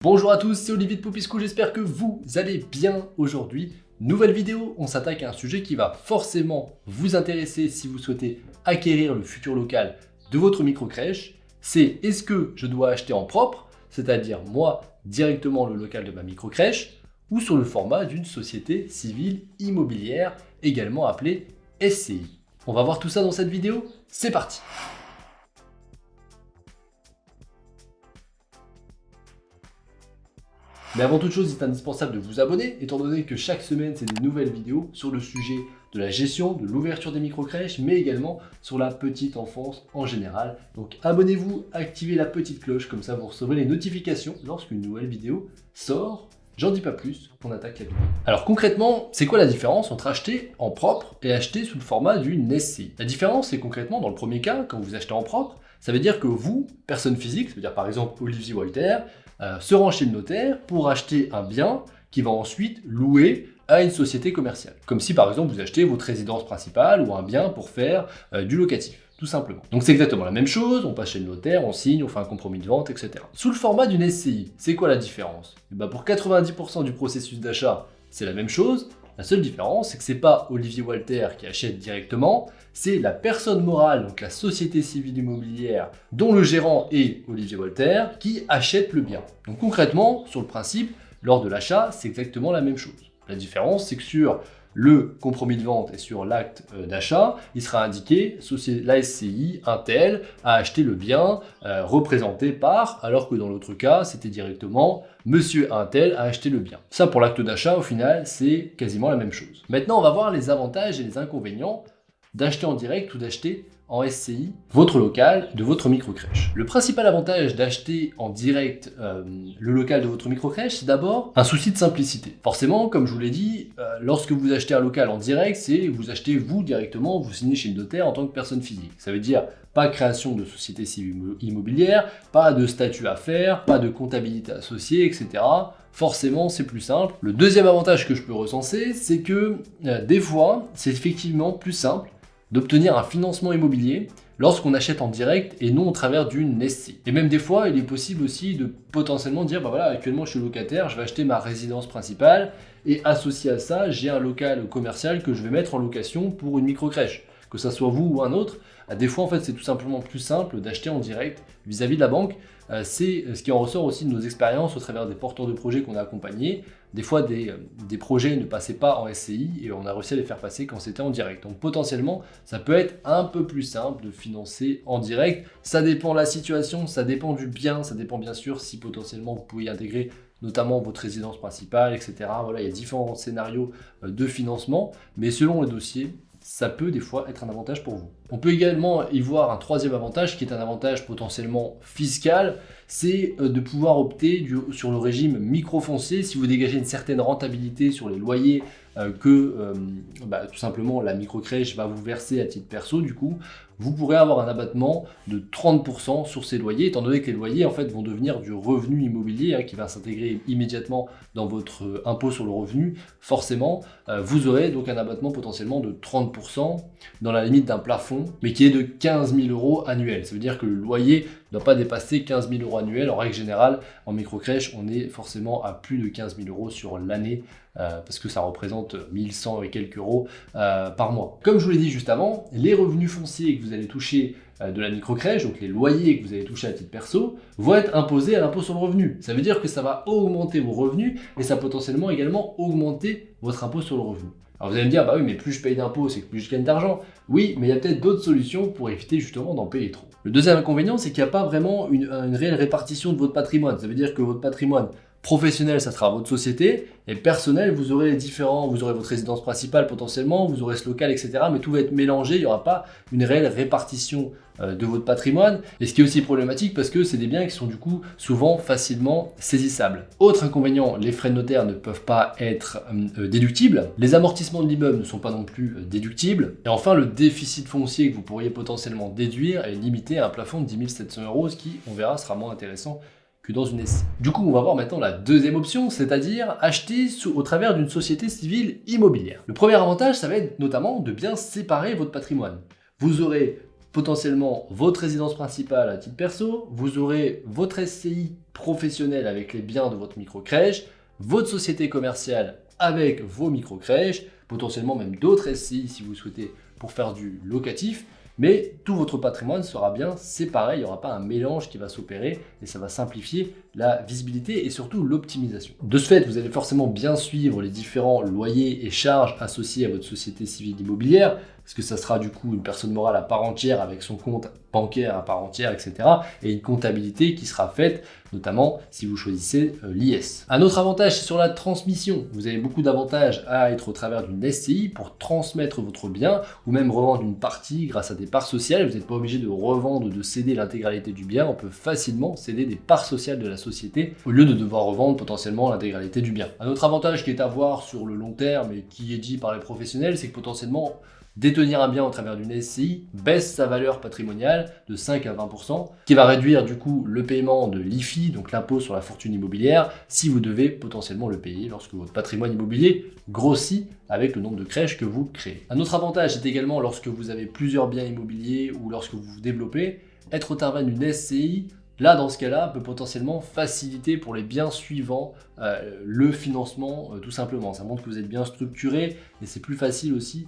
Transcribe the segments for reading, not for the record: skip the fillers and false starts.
Bonjour à tous, c'est Olivier de Popisco, j'espère que vous allez bien aujourd'hui. Nouvelle vidéo, on s'attaque à un sujet qui va forcément vous intéresser si vous souhaitez acquérir le futur local de votre microcrèche. C'est est-ce que je dois acheter en propre, c'est-à-dire moi directement le local de ma microcrèche, ou sur le format d'une société civile immobilière, également appelée SCI. On va voir tout ça dans cette vidéo, c'est parti! Mais avant toute chose, il est indispensable de vous abonner, étant donné que chaque semaine, c'est des nouvelles vidéos sur le sujet de la gestion, de l'ouverture des microcrèches, mais également sur la petite enfance en général. Donc abonnez-vous, activez la petite cloche, comme ça vous recevrez les notifications lorsqu'une nouvelle vidéo sort. J'en dis pas plus, on attaque la vidéo. Alors concrètement, c'est quoi la différence entre acheter en propre et acheter sous le format d'une SCI? La différence, c'est concrètement, dans le premier cas, quand vous achetez en propre, ça veut dire que vous, personne physique, c'est-à-dire par exemple Olivier Walter, se rend chez le notaire pour acheter un bien qui va ensuite louer à une société commerciale. Comme si par exemple vous achetez votre résidence principale ou un bien pour faire du locatif, tout simplement. Donc c'est exactement la même chose, on passe chez le notaire, on signe, on fait un compromis de vente, etc. Sous le format d'une SCI, c'est quoi la différence? Et ben pour 90% du processus d'achat, c'est la même chose. La seule différence, c'est que c'est pas Olivier Walter qui achète directement, c'est la personne morale, donc la société civile immobilière, dont le gérant est Olivier Walter, qui achète le bien. Donc concrètement, sur le principe, lors de l'achat, c'est exactement la même chose. La différence, c'est que sur le compromis de vente et sur l'acte d'achat, il sera indiqué la SCI, un tel, a acheté le bien représenté par, alors que dans l'autre cas, c'était directement monsieur un tel a acheté le bien. Ça, pour l'acte d'achat, au final, c'est quasiment la même chose. Maintenant, on va voir les avantages et les inconvénients d'acheter en direct ou d'acheter en SCI votre local de votre microcrèche. Le principal avantage d'acheter en direct le local de votre microcrèche, c'est d'abord un souci de simplicité. Forcément, comme je vous l'ai dit, lorsque vous achetez un local en direct, c'est vous achetez vous directement, vous signez chez le notaire en tant que personne physique. Ça veut dire pas création de société civile immobilière, pas de statut à faire, pas de comptabilité associée, etc. Forcément, c'est plus simple. Le deuxième avantage que je peux recenser, c'est que des fois, c'est effectivement plus simple d'obtenir un financement immobilier lorsqu'on achète en direct et non au travers d'une SCI. Et même des fois, il est possible aussi de potentiellement dire, bah voilà, actuellement je suis locataire, je vais acheter ma résidence principale et associé à ça, j'ai un local commercial que je vais mettre en location pour une microcrèche. Que ça soit vous ou un autre, des fois en fait c'est tout simplement plus simple d'acheter en direct vis-à-vis de la banque. C'est ce qui en ressort aussi de nos expériences au travers des porteurs de projets qu'on a accompagnés. Des fois des projets ne passaient pas en SCI et on a réussi à les faire passer quand c'était en direct. Donc potentiellement ça peut être un peu plus simple de financer en direct. Ça dépend de la situation, ça dépend du bien, ça dépend bien sûr si potentiellement vous pouvez y intégrer notamment votre résidence principale, etc. Voilà, il y a différents scénarios de financement, mais selon le dossier, ça peut des fois être un avantage pour vous. On peut également y voir un troisième avantage qui est un avantage potentiellement fiscal, c'est de pouvoir opter sur le régime microfoncier si vous dégagez une certaine rentabilité sur les loyers que tout simplement la microcrèche va vous verser à titre perso. Du coup, vous pourrez avoir un abattement de 30% sur ces loyers, étant donné que les loyers en fait vont devenir du revenu immobilier qui va s'intégrer immédiatement dans votre impôt sur le revenu. Forcément, vous aurez donc un abattement potentiellement de 30% dans la limite d'un plafond, mais qui est de 15 000 € annuels. Ça veut dire que le loyer ne doit pas dépasser 15 000 € annuels. En règle générale, en microcrèche, on est forcément à plus de 15 000 € sur l'année, parce que ça représente 1100 et quelques euros par mois. Comme je vous l'ai dit juste avant, les revenus fonciers que vous allez toucher de la microcrèche, donc les loyers que vous allez toucher à titre perso, vont être imposés à l'impôt sur le revenu. Ça veut dire que ça va augmenter vos revenus et ça va potentiellement également augmenter votre impôt sur le revenu. Alors vous allez me dire, bah oui, mais plus je paye d'impôts, c'est que plus je gagne d'argent. Oui, mais il y a peut-être d'autres solutions pour éviter justement d'en payer trop. Le deuxième inconvénient, c'est qu'il n'y a pas vraiment une réelle répartition de votre patrimoine. Ça veut dire que votre patrimoine professionnel, ça sera votre société, et personnel, vous aurez votre résidence principale potentiellement, vous aurez ce local, etc. Mais tout va être mélangé, il n'y aura pas une réelle répartition de votre patrimoine. Et ce qui est aussi problématique parce que c'est des biens qui sont du coup souvent facilement saisissables. Autre inconvénient, les frais de notaire ne peuvent pas être déductibles. Les amortissements de l'immeuble ne sont pas non plus déductibles. Et enfin, le déficit foncier que vous pourriez potentiellement déduire est limité à un plafond de 10 700 €, ce qui, on verra, sera moins intéressant que dans une SCI. Du coup, on va voir maintenant la deuxième option, c'est-à-dire acheter au travers d'une société civile immobilière. Le premier avantage, ça va être notamment de bien séparer votre patrimoine. Vous aurez potentiellement votre résidence principale à titre perso, vous aurez votre SCI professionnel avec les biens de votre microcrèche, votre société commerciale avec vos microcrèches, potentiellement même d'autres SCI si vous souhaitez pour faire du locatif, mais tout votre patrimoine sera bien séparé, il n'y aura pas un mélange qui va s'opérer et ça va simplifier la visibilité et surtout l'optimisation. De ce fait, vous allez forcément bien suivre les différents loyers et charges associés à votre société civile immobilière, parce que ça sera du coup une personne morale à part entière avec son compte bancaire à part entière, etc. et une comptabilité qui sera faite, notamment si vous choisissez l'IS. Un autre avantage, c'est sur la transmission. Vous avez beaucoup d'avantages à être au travers d'une SCI pour transmettre votre bien ou même revendre une partie grâce à des parts sociales. Vous n'êtes pas obligé de revendre ou de céder l'intégralité du bien. On peut facilement céder des parts sociales de la société au lieu de devoir revendre potentiellement l'intégralité du bien. Un autre avantage qui est à voir sur le long terme et qui est dit par les professionnels, c'est que potentiellement détenir un bien au travers d'une SCI baisse sa valeur patrimoniale de 5 à 20%, qui va réduire du coup le paiement de l'IFI, donc l'impôt sur la fortune immobilière, si vous devez potentiellement le payer lorsque votre patrimoine immobilier grossit avec le nombre de crèches que vous créez. Un autre avantage est également lorsque vous avez plusieurs biens immobiliers ou lorsque vous vous développez, être au travers d'une SCI. Là, dans ce cas-là, peut potentiellement faciliter pour les biens suivants le financement, tout simplement. Ça montre que vous êtes bien structuré et c'est plus facile aussi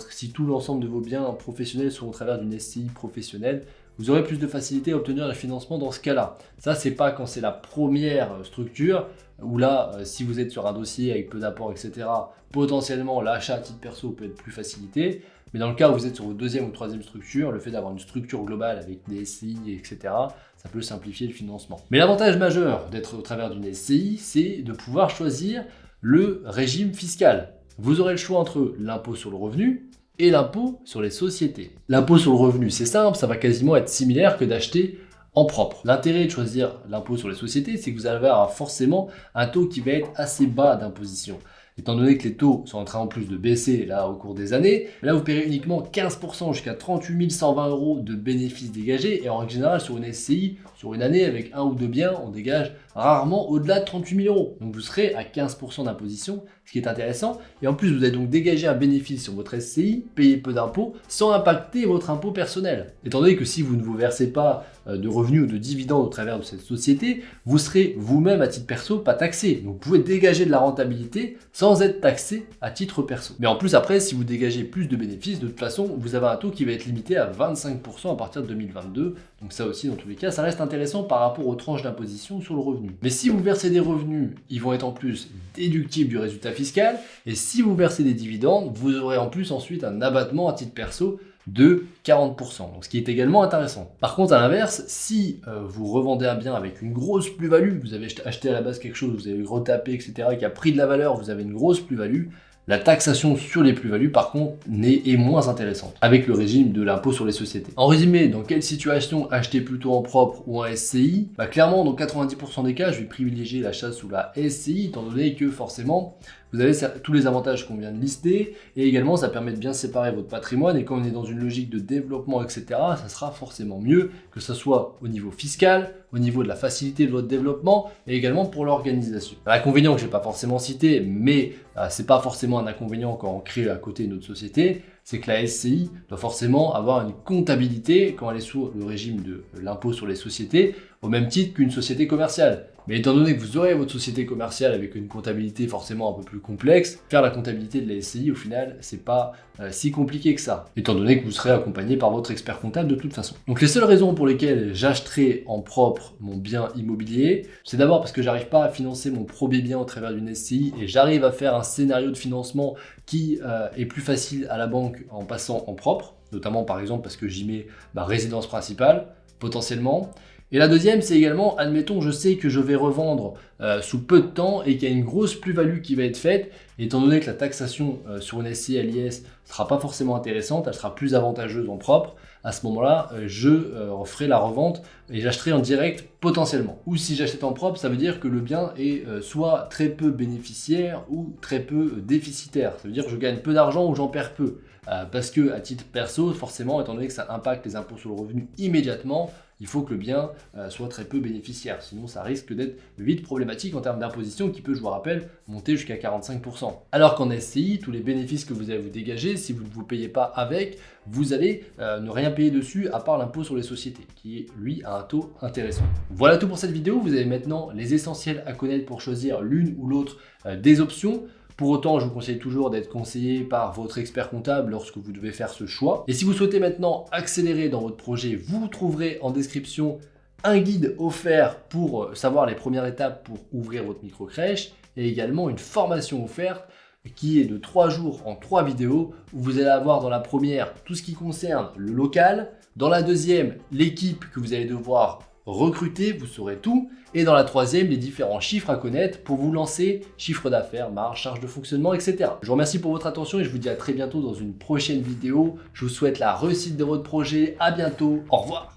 si tout l'ensemble de vos biens professionnels sont au travers d'une SCI professionnelle. Vous aurez plus de facilité à obtenir les financements dans ce cas-là. Ça, c'est pas quand c'est la première structure, où là, si vous êtes sur un dossier avec peu d'apports, etc., potentiellement l'achat à titre perso peut être plus facilité. Mais dans le cas où vous êtes sur votre deuxième ou troisième structure, le fait d'avoir une structure globale avec des SCI, etc., ça peut simplifier le financement. Mais l'avantage majeur d'être au travers d'une SCI, c'est de pouvoir choisir le régime fiscal. Vous aurez le choix entre l'impôt sur le revenu et l'impôt sur les sociétés. L'impôt sur le revenu, c'est simple, ça va quasiment être similaire que d'acheter en propre. L'intérêt de choisir l'impôt sur les sociétés, c'est que vous allez avoir forcément un taux qui va être assez bas d'imposition. Étant donné que les taux sont en train en plus de baisser là au cours des années, là vous paierez uniquement 15% jusqu'à 38 120 € de bénéfices dégagés et en règle générale sur une SCI, sur une année avec un ou deux biens, on dégage rarement au-delà de 38 000 €. Donc vous serez à 15% d'imposition, ce qui est intéressant. Et en plus vous allez donc dégager un bénéfice sur votre SCI, payer peu d'impôts sans impacter votre impôt personnel. Étant donné que si vous ne vous versez pas de revenus ou de dividendes au travers de cette société, vous serez vous-même à titre perso pas taxé. Donc vous pouvez dégager de la rentabilité sans être taxé à titre perso. Mais en plus après, si vous dégagez plus de bénéfices, de toute façon, vous avez un taux qui va être limité à 25% à partir de 2022. Donc ça aussi, dans tous les cas, ça reste intéressant par rapport aux tranches d'imposition sur le revenu. Mais si vous versez des revenus, ils vont être en plus déductibles du résultat fiscal. Et si vous versez des dividendes, vous aurez en plus ensuite un abattement à titre perso de 40%, donc ce qui est également intéressant. Par contre, à l'inverse, si vous revendez un bien avec une grosse plus-value, vous avez acheté à la base quelque chose, vous avez retapé, etc., qui a pris de la valeur, vous avez une grosse plus-value, la taxation sur les plus-values, par contre, est moins intéressante, avec le régime de l'impôt sur les sociétés. En résumé, dans quelle situation acheter plutôt en propre ou en SCI? Clairement, dans 90% des cas, je vais privilégier l'achat sous la SCI, étant donné que forcément, vous avez tous les avantages qu'on vient de lister, et également ça permet de bien séparer votre patrimoine, et quand on est dans une logique de développement, etc., ça sera forcément mieux, que ce soit au niveau fiscal, au niveau de la facilité de votre développement, et également pour l'organisation. L'inconvénient que je n'ai pas forcément cité, mais c'est pas forcément un inconvénient quand on crée à côté notre société, c'est que la SCI doit forcément avoir une comptabilité quand elle est sous le régime de l'impôt sur les sociétés, au même titre qu'une société commerciale. Mais étant donné que vous aurez votre société commerciale avec une comptabilité forcément un peu plus complexe, faire la comptabilité de la SCI, au final, c'est pas si compliqué que ça, étant donné que vous serez accompagné par votre expert comptable de toute façon. Donc les seules raisons pour lesquelles j'achèterai en propre mon bien immobilier, c'est d'abord parce que j'arrive pas à financer mon premier bien au travers d'une SCI et j'arrive à faire un scénario de financement qui est plus facile à la banque en passant en propre, notamment par exemple parce que j'y mets ma résidence principale, potentiellement. Et la deuxième, c'est également, admettons, je sais que je vais revendre sous peu de temps et qu'il y a une grosse plus-value qui va être faite, étant donné que la taxation sur une SCI à l'IS ne sera pas forcément intéressante, elle sera plus avantageuse en propre, à ce moment-là, je ferai la revente et j'achèterai en direct potentiellement. Ou si j'achète en propre, ça veut dire que le bien est soit très peu bénéficiaire ou très peu déficitaire. Ça veut dire que je gagne peu d'argent ou j'en perds peu. Parce que à titre perso, forcément, étant donné que ça impacte les impôts sur le revenu immédiatement, il faut que le bien soit très peu bénéficiaire. Sinon, ça risque d'être vite problématique en termes d'imposition qui peut, je vous rappelle, monter jusqu'à 45%. Alors qu'en SCI, tous les bénéfices que vous allez vous dégager, si vous ne vous payez pas avec, vous allez ne rien payer dessus à part l'impôt sur les sociétés, qui est, lui, à un taux intéressant. Voilà tout pour cette vidéo. Vous avez maintenant les essentiels à connaître pour choisir l'une ou l'autre des options. Pour autant, je vous conseille toujours d'être conseillé par votre expert comptable lorsque vous devez faire ce choix. Et si vous souhaitez maintenant accélérer dans votre projet, vous trouverez en description un guide offert pour savoir les premières étapes pour ouvrir votre microcrèche et également une formation offerte qui est de 3 jours en 3 vidéos où vous allez avoir dans la première tout ce qui concerne le local, dans la deuxième l'équipe que vous allez devoir recruter, vous saurez tout, et dans la troisième les différents chiffres à connaître pour vous lancer, chiffre d'affaires, marge, charge de fonctionnement, etc. Je vous remercie pour votre attention et je vous dis à très bientôt dans une prochaine vidéo. Je vous souhaite la réussite de votre projet, à bientôt, au revoir.